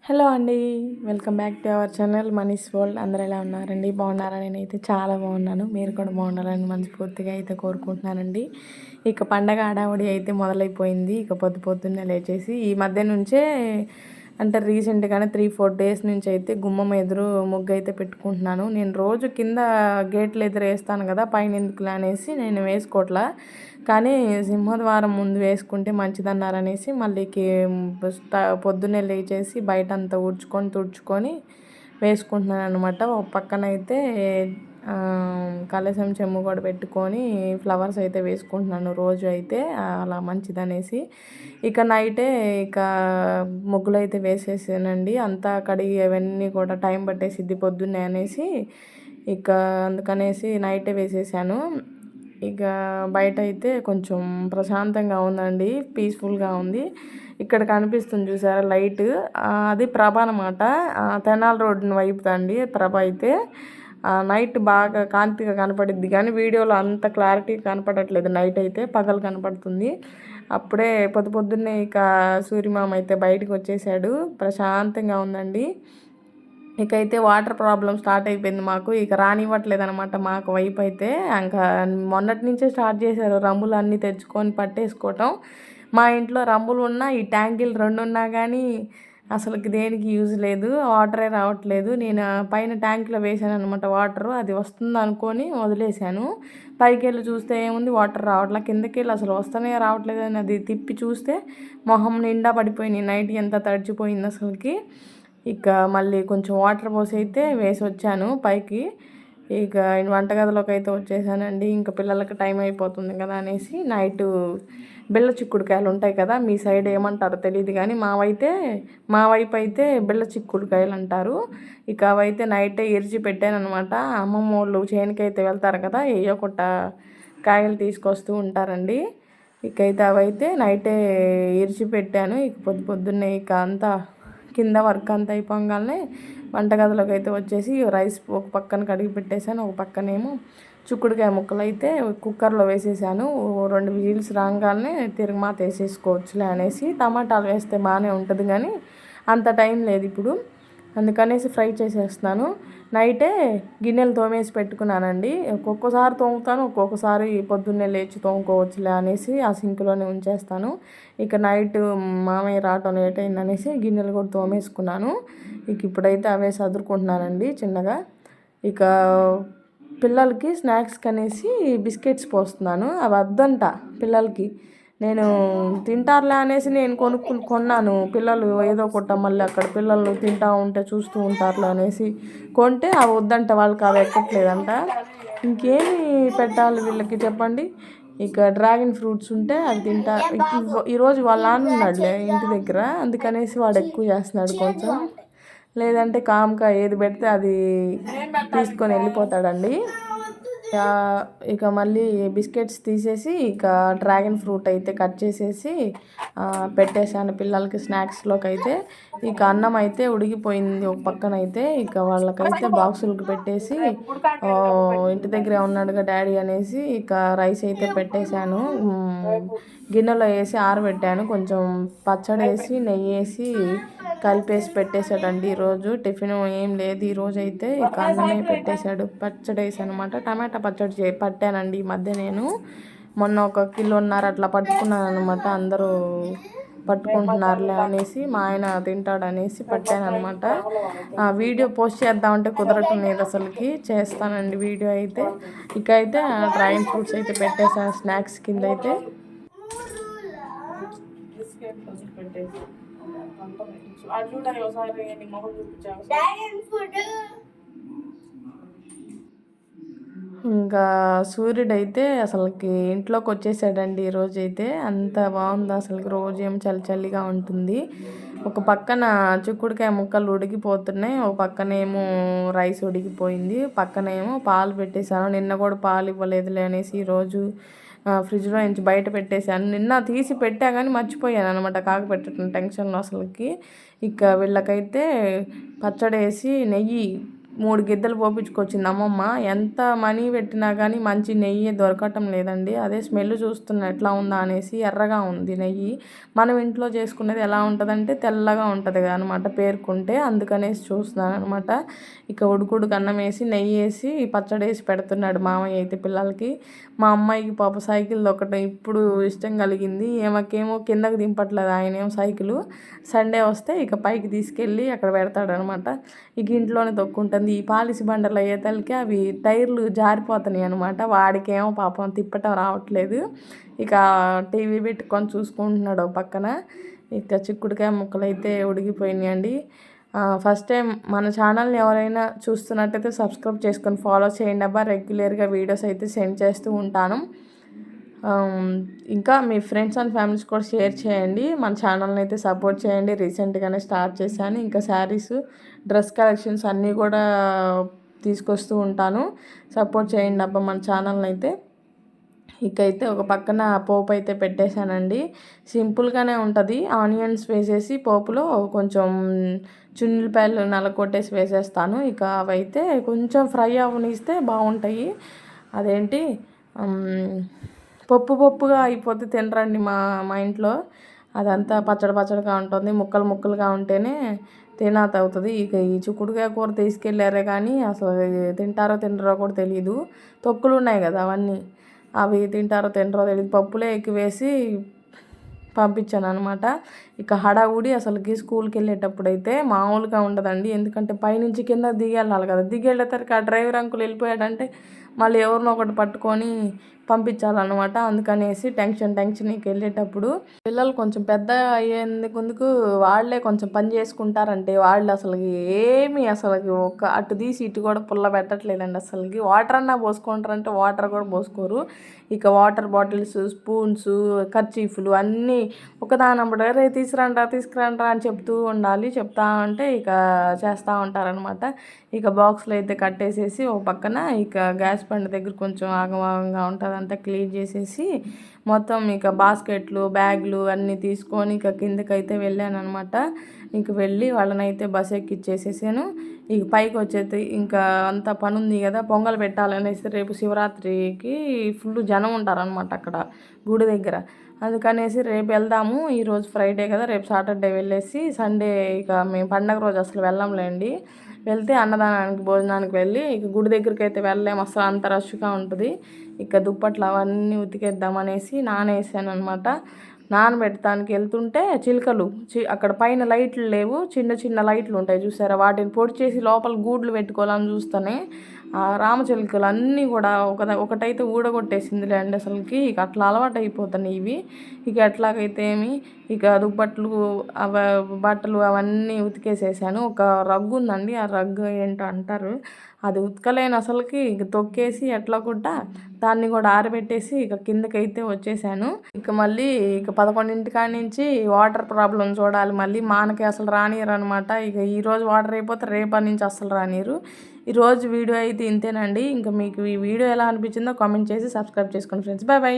Hello అండి. Welcome back to our channel Manish world. అందరూ ఎలా ఉన్నారండి? బాగున్నారా? నేనైతే చాలా బాగున్నాను. మీరు కూడా బాగుండాలని మనస్ఫూర్తిగా అయితే కోరుకుంటున్నానండి. ఇక పండగ హడావుడి అయితే మొదలైపోయింది. ఇక పొద్దున్నే లేచేసి ఈ మధ్య నుంచే అంటే రీసెంట్గానే 3-4 డేస్ నుంచి అయితే గుమ్మం ఎదురు ముగ్గు అయితే పెట్టుకుంటున్నాను. నేను రోజు కింద గేట్లు ఎదురు వేస్తాను కదా, పైన ఎందుకులే అనేసి నేను వేసుకోవట్లా. కానీ సింహద్వారం ముందు వేసుకుంటే మంచిదన్నారనేసి మళ్ళీ పొద్దున్నే లేచేసి బయట అంతా తుడుచుకొని వేసుకుంటున్నాను అనమాట. ఒక పక్కనైతే కలశం చెమ్ము కూడా పెట్టుకొని ఫ్లవర్స్ అయితే వేసుకుంటున్నాను రోజు అయితే అలా మంచిదనేసి. ఇక నైటే ముగ్గులు అయితే వేసేసానండి. అంతా కడిగి అవన్నీ కూడా టైం పట్టేసిద్ది పొద్దున్నే అనేసి అందుకనేసి నైటే వేసేసాను. ఇక బయట అయితే కొంచెం ప్రశాంతంగా ఉందండి, పీస్ఫుల్గా ఉంది. ఇక్కడ కనిపిస్తుంది చూసారా లైట్, అది ప్రభ అనమాట. తెనాలి రోడ్డుని వైపుదండి ప్రభ అయితే. నైట్ బాగా కాంతిగా కనపడిద్ది కానీ వీడియోలో అంత క్లారిటీ కనపడట్లేదు. నైట్ అయితే పగలు కనపడుతుంది. అప్పుడే పొద్దున్నే సూర్యమామ అయితే బయటకు వచ్చేసాడు. ప్రశాంతంగా ఉందండి. ఇకైతే వాటర్ ప్రాబ్లం స్టార్ట్ అయిపోయింది మాకు. రానివ్వట్లేదు అనమాట మాకు వైపు అయితే. ఇంకా మొన్నటి నుంచే స్టార్ట్ చేశారు రంబులు అన్నీ తెచ్చుకొని పట్టేసుకోవటం. మా ఇంట్లో రంబులు ఉన్నా ఈ ట్యాంకీలు 2 ఉన్నా కానీ అసలుకి దేనికి యూజ్ లేదు, వాటరే రావట్లేదు. నేను పైన ట్యాంక్లో వేసాను అనమాట వాటరు, అది వస్తుంది అనుకొని వదిలేశాను. పైకి వెళ్ళి చూస్తే ఏముంది, వాటర్ రావట్లేదు. కిందకి వెళ్ళి అసలు వస్తూనే రావట్లేదు అని అది తిప్పి చూస్తే మొహం నిండా పడిపోయింది. నైట్ ఎంత తడిచిపోయింది అసలుకి. మళ్ళీ కొంచెం వాటర్ పోసి అయితే వేసి వచ్చాను పైకి. వంటగదిలోకి అయితే వచ్చేసానండి. ఇంకా పిల్లలకి టైం అయిపోతుంది కదా అనేసి నైటు బిళ్ళ చిక్కుడుకాయలు ఉంటాయి కదా, మీ సైడ్ ఏమంటారో తెలియదు కానీ మా వైపు అయితే బిళ్ళ చిక్కుడుకాయలు అంటారు. అవైతే నైటే ఇరిచి పెట్టాను అనమాట. అమ్మమ్మ వాళ్ళు చేనుకైతే వెళ్తారు కదా, ఏయోకొట్ట కాయలు తీసుకొస్తూ ఉంటారండి. అవైతే నైటే ఇరిచి పెట్టాను. పొద్దున్నే అంతా కింద వర్క్ అంతా అయిపోగానే వంటగదిలోకి అయితే వచ్చేసి రైస్ ఒక పక్కన కడిగి పెట్టేశాను. ఒక పక్కనేమో చిక్కుడుకాయ ముక్కలు అయితే కుక్కర్లో వేసేసాను. 2 విజిల్స్ రాగానే తిరగమాత వేసేసుకోవచ్చులే అనేసి. టమాటాలు వేస్తే బాగానే ఉంటుంది కానీ అంత టైం లేదు ఇప్పుడు, అందుకనేసి ఫ్రై చేసేస్తున్నాను. నైటే గిన్నెలు తోమేసి పెట్టుకున్నానండి. ఒక్కొక్కసారి తోముతాను, ఒక్కొక్కసారి పొద్దున్నే లేచి తోముకోవచ్చులే అనేసి ఆ సింక్లోనే ఉంచేస్తాను. నైట్ మామయ్య రావటం లేట్ అయిందనేసి గిన్నెలు కూడా తోమేసుకున్నాను. ఇప్పుడైతే అవే సదురుకుంటున్నానండి చిన్నగా. పిల్లలకి స్నాక్స్కి అనేసి బిస్కెట్స్ పోస్తున్నాను. అవి వద్దంట పిల్లలకి. నేను తింటారులే అనేసి నేను కొన్నాను. పిల్లలు ఏదో ఒకటి మళ్ళీ అక్కడ పిల్లలు తింటూ ఉంటే చూస్తూ ఉంటారులే అనేసి కొంటే అవి వద్దంట, వాళ్ళకి అవి ఎక్కట్లేదంట. ఇంకేమి పెట్టాలి వీళ్ళకి చెప్పండి. డ్రాగన్ ఫ్రూట్స్ ఉంటే అవి తింటా. ఈరోజు వాళ్ళ నాన్న ఉన్నాడులే ఇంటి దగ్గర, అందుకనేసి వాడు ఎక్కువ చేస్తున్నాడు కొంచెం. లేదంటే కామ్గా ఏది పెడితే అది తీసుకొని వెళ్ళిపోతాడండి. మళ్ళీ బిస్కెట్స్ తీసేసి డ్రాగన్ ఫ్రూట్ అయితే కట్ చేసేసి పెట్టేశాను పిల్లలకి స్నాక్స్లోకి అయితే. అన్నం అయితే ఉడికిపోయింది ఒక పక్కన అయితే. వాళ్ళకైతే బాక్సులకు పెట్టేసి ఇంటి దగ్గరే ఉన్నాడుగా డాడీ అనేసి రైస్ అయితే పెట్టేశాను. గిన్నెలో వేసి ఆరబెట్టాను. కొంచెం పచ్చడి వేసి నెయ్యి వేసి కలిపేసి పెట్టేశాడండి. ఈరోజు టిఫిన్ ఏం లేదు. ఈరోజు అయితే అన్నమే పెట్టేశాడు. పచ్చడి వేసాను అనమాట. టమాటా పచ్చడి పట్టానండి ఈ మధ్య. నేను మొన్న 1.5 కిలోన్నర అట్లా పట్టుకున్నాను అనమాట. అందరూ పట్టుకుంటున్నారులే అనేసి, మా ఆయన తింటాడనేసి పట్టాను అనమాట. వీడియో పోస్ట్ చేద్దామంటే కుదరటం లేదు అసలుకి. చేస్తానండి వీడియో అయితే. అయితే డ్రాగన్ ఫ్రూట్స్ అయితే పెట్టేసాను స్నాక్స్ కింద అయితే. ఇంకా సూర్యుడైతే అసలుకి ఇంట్లోకి వచ్చేసాడండి ఈరోజైతే. అంత బాగుంది అసలుకి. రోజు ఏమో చలి చలిగా ఉంటుంది. ఒక పక్కన చిక్కుడుకాయ ముక్కలు ఉడికిపోతున్నాయి, ఒక పక్కనేమో రైస్ ఉడికిపోయింది, పక్కనేమో పాలు పెట్టేశాను. నిన్న కూడా పాలు ఇవ్వలేదులే అనేసి ఈరోజు ఫ్రిడ్జ్లో నుంచి బయట పెట్టేశాను. నిన్న తీసి పెట్టా కానీ మర్చిపోయాను అనమాట కాకపెట్టడం టెన్షన్లో అసలుకి. వీళ్ళకైతే పచ్చడి వేసి నెయ్యి 3 గిద్దలు పోపించుకొచ్చింది అమ్మమ్మ. ఎంత మనీ పెట్టినా కానీ మంచి నెయ్యి దొరకటం లేదండి. అదే స్మెల్ చూస్తున్నా ఎట్లా ఉందా అనేసి. ఎర్రగా ఉంది నెయ్యి. మనం ఇంట్లో చేసుకునేది ఎలా ఉంటుందంటే తెల్లగా ఉంటుంది అనమాట పేరుకుంటే. అందుకనేసి చూస్తున్నాను అనమాట. ఇక ఉడుకుడుకు అన్నం వేసి నెయ్యి వేసి పచ్చడి వేసి పెడుతున్నాడు మామయ్య అయితే పిల్లలకి. మా అమ్మాయికి పాప సైకిల్ దొక్కటం ఇప్పుడు ఇష్టం కలిగింది. ఏమకేమో కిందకి దింపట్లేదు ఆయనేమో సైకిల్. సండే వస్తే ఇక పైకి తీసుకెళ్ళి అక్కడ పెడతాడనమాట. ఇక ఇంట్లోనే తొక్కుంటుంది. ఈ పాలిసి బండలు అయ్యేతలకి అవి టైర్లు జారిపోతున్నాయి అనమాట. వాడికేమో పాపం తిప్పటం రావట్లేదు. ఇక టీవీ పెట్టుకొని చూసుకుంటున్నాడు పక్కన. ఇక చిక్కుడుకాయ ముక్కలు అయితే ఉడికిపోయినాయండి. ఫస్ట్ టైం మన ఛానల్ని ఎవరైనా చూస్తున్నట్టయితే సబ్స్క్రైబ్ చేసుకొని ఫాలో చేయండి అబ్బా. రెగ్యులర్గా వీడియోస్ అయితే సెండ్ చేస్తూ ఉంటాను. ఇంకా మీ ఫ్రెండ్స్ అండ్ ఫ్యామిలీస్ కూడా షేర్ చేయండి. మన ఛానల్ని అయితే సపోర్ట్ చేయండి. రీసెంట్గానే స్టార్ట్ చేశాను. ఇంకా శారీస్, డ్రెస్ కలెక్షన్స్ అన్నీ కూడా తీసుకొస్తూ ఉంటాను. సపోర్ట్ చేయండి అబ్బా మన ఛానల్ని అయితే. ఇకైతే ఒక పక్కన పోపు అయితే పెట్టేశానండి. సింపుల్గానే ఉంటుంది. ఆనియన్స్ వేసేసి పోపులో కొంచెం చున్నులపాయలు నలకొట్టేసి వేసేస్తాను. ఇక అవైతే కొంచెం ఫ్రై అవనిస్తే బాగుంటాయి. అదేంటి పప్పుగా అయిపోతే తినరండి మా మా ఇంట్లో. అదంతా పచ్చడిగా ఉంటుంది. ముక్కలుగా ఉంటేనే తినాత అవుతుంది. ఇక ఈ చిక్కుడుకాయ కూర తీసుకెళ్ళారే కానీ అసలు తింటారో తినరో కూడా తెలియదు. తొక్కులు ఉన్నాయి కదా అవన్నీ, అవి తింటారో తినరో తెలియదు. పప్పులే ఎక్కువేసి పంపించాను అనమాట. ఇక హడావుడి అసలుకి స్కూల్కి వెళ్ళేటప్పుడు అయితే మామూలుగా ఉండదండి. ఎందుకంటే పైనుంచి కింద దిగెళ్ళాలి కదా. దిగెళ్ళేసరికి ఆ డ్రైవర్ అంకుల్ వెళ్ళిపోయాడంటే మళ్ళీ ఎవరినో ఒకటి పట్టుకొని పంపించాలన్నమాట. అందుకనేసి టెన్షన్కి వెళ్ళేటప్పుడు పిల్లలు కొంచెం పెద్ద అయ్యేందుకు వాళ్ళే కొంచెం పని చేసుకుంటారంటే వాళ్ళు అసలుకి ఒక అటు తీసి ఇటు కూడా పుల్ల పెట్టట్లేదండి. అసలుకి వాటర్ అన్నా పోసుకుంటారంటే వాటర్ కూడా పోసుకోరు. ఇక వాటర్ బాటిల్స్, స్పూన్స్, కర్చీఫ్లు అన్నీ ఒకదానప్పుడు రే తీసుకురండ్రా అని చెప్తా ఉంటే ఇక చేస్తూ ఉంటారనమాట. ఇక బాక్స్లో అయితే కట్టేసేసి ఒక పక్కన ఇక గ్యాస్ బండ దగ్గర కొంచెం ఆగమాగంగా ఉంటుంది అంతా క్లీన్ చేసేసి మొత్తం ఇక బాస్కెట్లు, బ్యాగులు అన్నీ తీసుకొని ఇక కిందకైతే వెళ్ళాను అనమాట. ఇంక వెళ్ళి వాళ్ళనైతే బస్ ఎక్కిచ్చేసేసాను. ఇక పైకి వచ్చేది ఇంకా అంత పని ఉంది కదా. పొంగల్ పెట్టాలనేసి రేపు శివరాత్రికి ఫుల్ జనం ఉంటారనమాట అక్కడ గుడి దగ్గర. అందుకనేసి రేపు వెళ్దాము. ఈరోజు ఫ్రైడే కదా, రేపు సాటర్డే వెళ్ళేసి సండే ఇక మేము పండగ రోజు అసలు వెళ్ళంలేండి. వెళ్తే అన్నదానానికి భోజనానికి వెళ్ళి ఇక గుడి దగ్గరికి అయితే వెళ్ళలేము, అసలు అంత రష్గా ఉంటుంది. ఇక దుప్పట్లు అవన్నీ ఉతికేద్దామనేసి నానేసాను అనమాట. నానబెట్టడానికి వెళ్తుంటే చిలుకలు అక్కడ పైన లైట్లు లేవు, చిన్న లైట్లు ఉంటాయి చూసారా, వాటిని పొడి చేసి లోపల గూడ్లు పెట్టుకోవాలని చూస్తేనే ఆ రామచిలుకలు అన్నీ కూడా ఒకటైతే ఊడగొట్టేసిందిలే అండి. అసలుకి ఇక అట్లా అలవాటు అయిపోతున్నాయి ఇవి. ఇక ఎట్లాగైతే ఇక దుప్పట్లు బట్టలు అవన్నీ ఉతికేసేసాను. ఒక రగ్గు ఉందండి, ఆ రగ్గు ఏంటో అంటారు, అది ఉతకలేను అసలుకి. ఇక తొక్కేసి ఎట్లా కూడా దాన్ని కూడా ఆరబెట్టేసి ఇక కిందకైతే వచ్చేసాను. ఇక మళ్ళీ ఇక 11 కాడి నుంచి వాటర్ ప్రాబ్లం చూడాలి. మళ్ళీ మానకి అసలు రానియరు అనమాట. ఇక ఈరోజు వాటర్ అయిపోతే రేపటి నుంచి అసలు రానియరు. ఈరోజు వీడియో అయితే ఇంతేనండి. ఇంకా మీకు ఈ వీడియో ఎలా అనిపించిందో కామెంట్ చేసి సబ్స్క్రైబ్ చేసుకోండి ఫ్రెండ్స్. బాయ్.